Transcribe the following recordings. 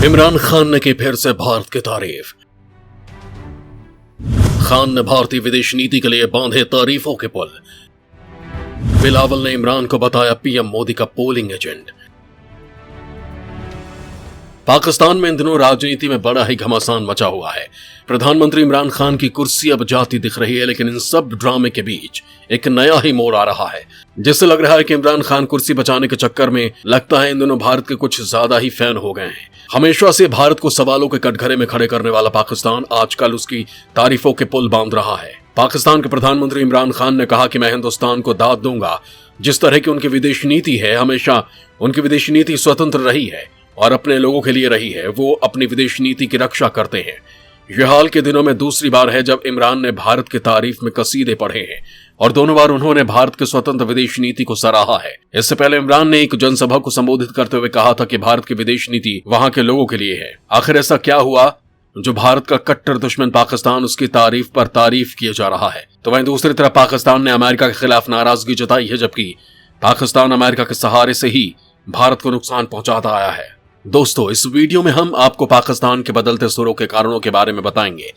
इमरान खान ने की फिर से भारत की तारीफ। खान ने भारतीय विदेश नीति के लिए बांधे तारीफों के पुल। बिलावल ने इमरान को बताया पीएम मोदी का पोलिंग एजेंट। पाकिस्तान में इन दिनों राजनीति में बड़ा ही घमासान मचा हुआ है। प्रधानमंत्री इमरान खान की कुर्सी अब जाती दिख रही है, लेकिन इन सब ड्रामे के बीच एक नया ही मोड़ आ रहा है, जिससे लग रहा है कि इमरान खान कुर्सी बचाने के चक्कर में लगता है इन दिनों भारत के कुछ ज्यादा ही फैन हो गए हैं। हमेशा से भारत को सवालों के कटघरे में खड़े करने वाला पाकिस्तान आजकल उसकी तारीफों के पुल बांध रहा है। पाकिस्तान के प्रधानमंत्री इमरान खान ने कहा कि मैं हिंदुस्तान को दाद दूंगा। जिस तरह की उनकी विदेश नीति है, हमेशा उनकी विदेश नीति स्वतंत्र रही है और अपने लोगों के लिए रही है। वो अपनी विदेश नीति की रक्षा करते हैं। यह हाल के दिनों में दूसरी बार है जब इमरान ने भारत की तारीफ में कसीदे पढ़े हैं और दोनों बार उन्होंने भारत की स्वतंत्र विदेश नीति को सराहा है। इससे पहले इमरान ने एक जनसभा को संबोधित करते हुए कहा था कि भारत की विदेश नीति वहां के लोगों के लिए है। आखिर ऐसा क्या हुआ जो भारत का कट्टर दुश्मन पाकिस्तान उसकी तारीफ पर तारीफ किया जा रहा है? तो वहीं दूसरी तरफ पाकिस्तान ने अमेरिका के खिलाफ नाराजगी जताई है, जबकि पाकिस्तान अमेरिका के सहारे से ही भारत को नुकसान पहुंचाता आया है। दोस्तों, इस वीडियो में हम आपको पाकिस्तान के बदलते सुरों के कारणों के बारे में बताएंगे।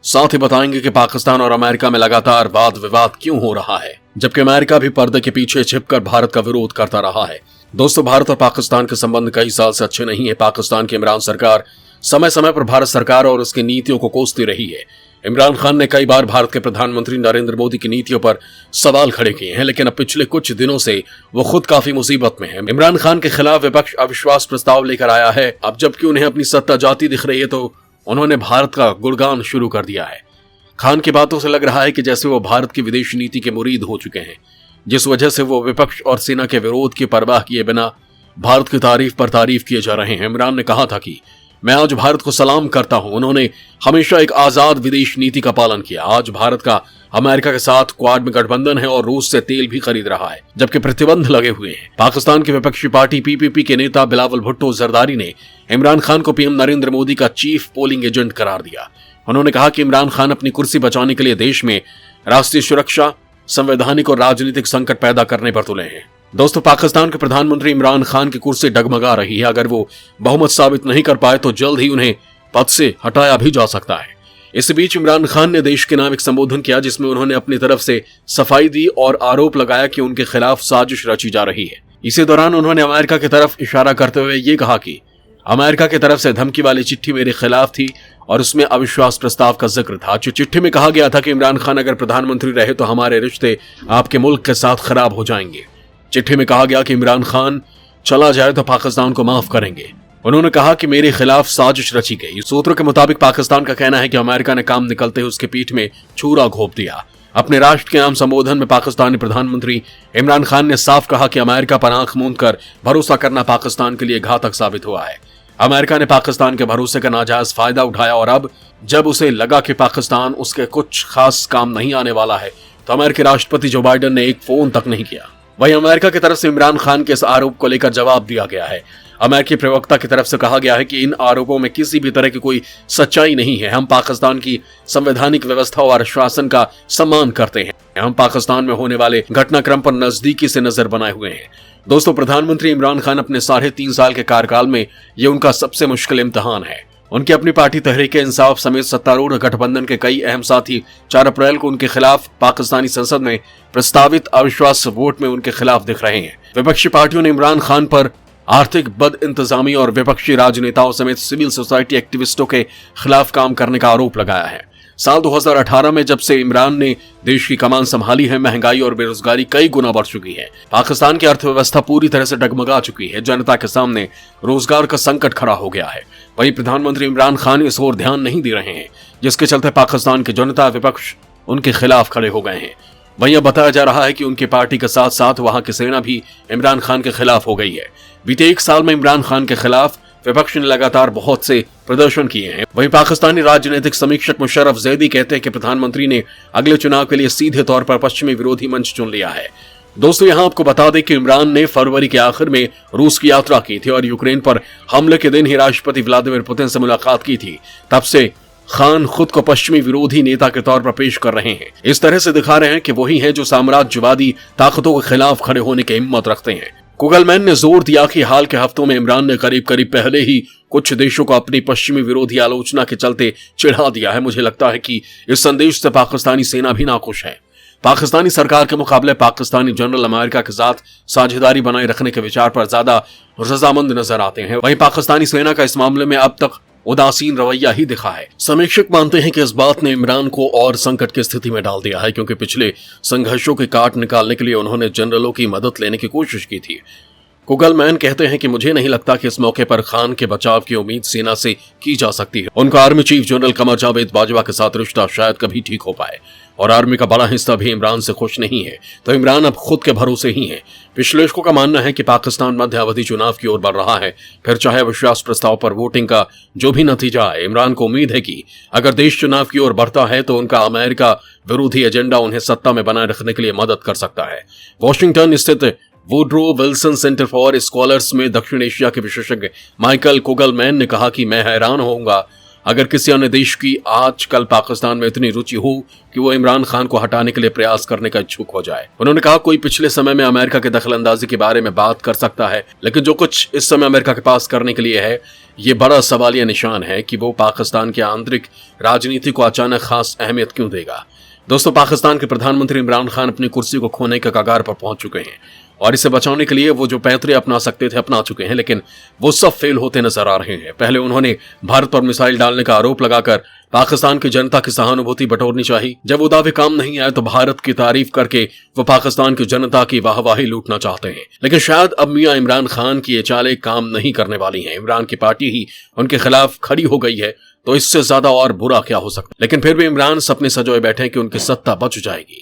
साथ ही बताएंगे कि पाकिस्तान और अमेरिका में लगातार वाद विवाद क्यों हो रहा है, जबकि अमेरिका भी पर्दे के पीछे छिपकर भारत का विरोध करता रहा है। दोस्तों, भारत और पाकिस्तान के संबंध कई साल से अच्छे नहीं है। पाकिस्तान की इमरान सरकार समय समय पर भारत सरकार और उसकी नीतियों को कोसती रही है। इमरान खान ने कई बार भारत के प्रधानमंत्री नरेंद्र मोदी की नीतियों पर सवाल खड़े किए हैं, लेकिन अब पिछले कुछ दिनों से वो खुद काफी मुसीबत में है। इमरान खान के खिलाफ विपक्ष अविश्वास प्रस्ताव लेकर आया है। अब जबकि उन्हें अपनी सत्ता जाती दिख रही है, तो उन्होंने भारत का गुणगान शुरू कर दिया है। खान की बातों से लग रहा है कि जैसे वो भारत की विदेश नीति के मुरीद हो चुके हैं, जिस वजह से वो विपक्ष और सेना के विरोध की परवाह किए बिना भारत की तारीफ पर तारीफ किए जा रहे हैं। इमरान ने कहा था कि मैं आज भारत को सलाम करता हूं। उन्होंने हमेशा एक आजाद विदेश नीति का पालन किया। आज भारत का अमेरिका के साथ क्वाड में गठबंधन है और रूस से तेल भी खरीद रहा है, जबकि प्रतिबंध लगे हुए हैं। पाकिस्तान की विपक्षी पार्टी पीपीपी के नेता बिलावल भुट्टो जरदारी ने इमरान खान को पीएम नरेंद्र मोदी का चीफ पोलिंग एजेंट करार दिया। उन्होंने कहा कि इमरान खान अपनी कुर्सी बचाने के लिए देश में राष्ट्रीय सुरक्षा, संवैधानिक और राजनीतिक संकट पैदा करने पर तुले हैं। दोस्तों, पाकिस्तान के प्रधानमंत्री इमरान खान की कुर्सी डगमगा रही है। अगर वो बहुमत साबित नहीं कर पाए तो जल्द ही उन्हें पद से हटाया भी जा सकता है। इस बीच इमरान खान ने देश के नाम एक संबोधन किया, जिसमें उन्होंने अपनी तरफ से सफाई दी और आरोप लगाया कि उनके खिलाफ साजिश रची जा रही है। इसी दौरान उन्होंने अमेरिका की तरफ इशारा करते हुए ये कहा कि अमेरिका की तरफ से धमकी वाली चिट्ठी मेरे खिलाफ थी और उसमें अविश्वास प्रस्ताव का जिक्र था। चिट्ठी में कहा गया था कि इमरान खान अगर प्रधानमंत्री रहे तो हमारे रिश्ते आपके मुल्क के साथ खराब हो जाएंगे। चिट्ठी में कहा गया कि इमरान खान चला जाए तो पाकिस्तान को माफ करेंगे। उन्होंने कहा कि मेरे खिलाफ साजिश रची गई। सूत्रों के मुताबिक पाकिस्तान का कहना है कि अमेरिका ने काम निकलते ही उसके पीठ में छुरा घोंप दिया। अपने राष्ट्र के नाम संबोधन में पाकिस्तानी प्रधानमंत्री इमरान खान ने साफ कहा कि अमेरिका पर आंख मूंद कर भरोसा करना पाकिस्तान के लिए घातक साबित हुआ है। अमेरिका ने पाकिस्तान के भरोसे का नाजायज फायदा उठाया और अब जब उसे लगा कि पाकिस्तान उसके कुछ खास काम नहीं आने वाला है, तो अमेरिकी राष्ट्रपति जो बाइडेन ने एक फोन तक नहीं किया। वहीं अमेरिका की तरफ से इमरान खान के इस आरोप को लेकर जवाब दिया गया है। अमेरिकी प्रवक्ता की तरफ से कहा गया है कि इन आरोपों में किसी भी तरह की कोई सच्चाई नहीं है। हम पाकिस्तान की संवैधानिक व्यवस्था और शासन का सम्मान करते हैं। हम पाकिस्तान में होने वाले घटनाक्रम पर नजदीकी से नजर बनाए हुए हैं। दोस्तों, प्रधानमंत्री इमरान खान अपने 3.5 साल के कार्यकाल में ये उनका सबसे मुश्किल इम्तिहान है। उनकी अपनी पार्टी तहरीक इंसाफ समेत सत्तारूढ़ गठबंधन के कई अहम साथी 4 अप्रैल को उनके खिलाफ पाकिस्तानी संसद में प्रस्तावित अविश्वास वोट में उनके खिलाफ दिख रहे हैं। विपक्षी पार्टियों ने इमरान खान पर आर्थिक बद इंतजामी और विपक्षी राजनेताओं समेत सिविल सोसाइटी एक्टिविस्टों के खिलाफ काम करने का आरोप लगाया है। साल 2018 में जब से इमरान ने देश की कमान संभाली है, महंगाई और बेरोजगारी कई गुना बढ़ चुकी है। पाकिस्तान की अर्थव्यवस्था पूरी तरह से डगमगा चुकी है। जनता के सामने रोजगार का संकट खड़ा हो गया है। वहीं प्रधानमंत्री इमरान खान इस ओर ध्यान नहीं दे रहे हैं, जिसके चलते पाकिस्तान की जनता विपक्ष उनके खिलाफ खड़े हो गए हैं। वहीं बताया जा रहा है कि उनकी पार्टी के साथ साथ वहां की सेना भी इमरान खान के खिलाफ हो गई है। बीते 1 साल में इमरान खान के खिलाफ विपक्ष ने लगातार बहुत से प्रदर्शन किए हैं। वहीं पाकिस्तानी राजनीतिक समीक्षक मुशर्रफ जैदी कहते हैं कि प्रधानमंत्री ने अगले चुनाव के लिए सीधे तौर पर पश्चिमी विरोधी मंच चुन लिया है। दोस्तों, यहां आपको बता दें कि इमरान ने फरवरी के आखिर में रूस की यात्रा की थी और यूक्रेन पर हमले के दिन ही राष्ट्रपति व्लादिमीर पुतिन से मुलाकात की थी। तब से खान खुद को पश्चिमी विरोधी नेता के तौर पर पेश कर रहे हैं। इस तरह से दिखा रहे हैं कि वही हैं जो साम्राज्यवादी ताकतों के खिलाफ खड़े होने की हिम्मत रखते हैं। गूगलमैन ने जोर दिया कि हाल के हफ्तों में इमरान ने करीब करीब पहले ही कुछ देशों को अपनी पश्चिमी विरोधी आलोचना के चलते चिढ़ा दिया है। मुझे लगता है कि इस संदेश से पाकिस्तानी सेना भी नाखुश है। पाकिस्तानी सरकार के मुकाबले पाकिस्तानी जनरल अमेरिका के साथ साझेदारी बनाए रखने के विचार पर ज्यादा रजामंद नजर आते हैं। वहीं पाकिस्तानी सेना का इस मामले में अब तक उदासीन रवैया ही दिखा है। समीक्षक मानते हैं कि इस बात ने इमरान को और संकट की स्थिति में डाल दिया है, क्योंकि पिछले संघर्षों के काट निकालने के लिए उन्होंने जनरलों की मदद लेने की कोशिश की थी। कुगलमैन कहते हैं कि मुझे नहीं लगता कि इस मौके पर खान के बचाव की उम्मीद सेना से की जा सकती है। उनका army chief general Qamar Javed Bajwa के साथ रिश्ता शायद कभी ठीक हो पाए, और आर्मी का बड़ा हिस्सा भी इमरान से खुश नहीं है, तो इमरान अब खुद के भरोसे ही हैं। विश्लेषकों का मानना है कि पाकिस्तान मध्यावधि चुनाव की ओर बढ़ रहा है। फिर चाहे विश्वास प्रस्ताव पर वोटिंग का जो भी नतीजा है, इमरान को उम्मीद है कि अगर देश चुनाव की ओर बढ़ता है तो उनका अमेरिका विरोधी एजेंडा उन्हें सत्ता में बनाए रखने के लिए मदद कर सकता है। वॉशिंगटन स्थित Woodrow Wilson centre for scholars में दक्षिण एशिया के विशेषज्ञ माइकल कुगलमैन ने कहा कि मैं हैरान होऊंगा अगर किसी अन्य देश की आजकल पाकिस्तान में इतनी रुचि हो कि वो इमरान खान को हटाने के लिए प्रयास करने का इच्छुक हो जाए। उन्होंने कहा कोई पिछले समय में अमेरिका के दखलंदाजी के बारे में बात कर सकता है, लेकिन जो कुछ इस समय अमेरिका के पास करने के लिए है, ये बड़ा सवालिया निशान है कि वो पाकिस्तान की आंतरिक राजनीति को अचानक खास अहमियत क्यों देगा। दोस्तों, पाकिस्तान के प्रधानमंत्री इमरान खान अपनी कुर्सी को खोने के कगार पर पहुंच चुके हैं, और इसे बचाने के लिए वो जो पैतरे अपना सकते थे अपना चुके हैं, लेकिन वो सब फेल होते नजर आ रहे हैं। पहले उन्होंने भारत पर मिसाइल डालने का आरोप लगाकर पाकिस्तान की जनता की सहानुभूति बटोरनी चाहिए। जब वो दावे काम नहीं आए तो भारत की तारीफ करके वो पाकिस्तान की जनता की वाहवाही लूटना चाहते हैं। लेकिन शायद अब मियां इमरान खान की ये चालें काम नहीं करने वाली हैं। इमरान की पार्टी ही उनके खिलाफ खड़ी हो गई है, तो इससे ज्यादा और बुरा क्या हो सकता है। लेकिन फिर भी इमरान सपने सजोए बैठे कि उनकी सत्ता बच जाएगी।